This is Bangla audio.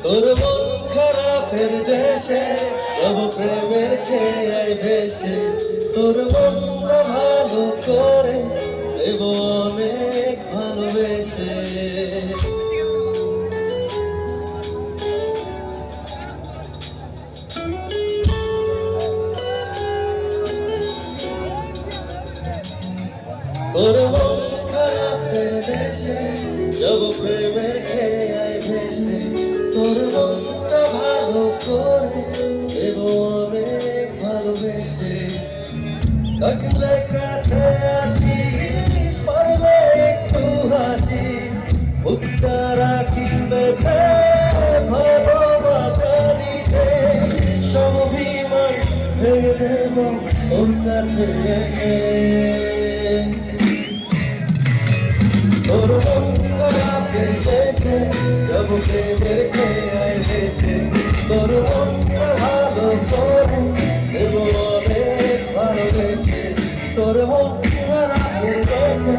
তোর মন খারাপের দেশে যাব প্রেমের খেয়ায় ভেসে, তোর মনটা ভালো করে দেব অনেক ভালোবেসে। তোর মন খারাপের দেশে যাব প্রেমের খেয়ায় ভেসে, তোর মনটা ভালো করে দেব অনেক ভালোবেসে। ডাকলে কাছে আসিস, পারলে একটু হাসিস, বুকটা রাখিস বেঁধে ভালোবাসা নিতে। সব অভিমান ভেঙে দেব তোর কাছে এসে। তোর মন খারাপের দেশে যাব প্রেমের খেয়ায় ভেসে, তোর মনটা ভালো করে দেব অনেক ভালোবেসে। তোর মন খারাপের দেশে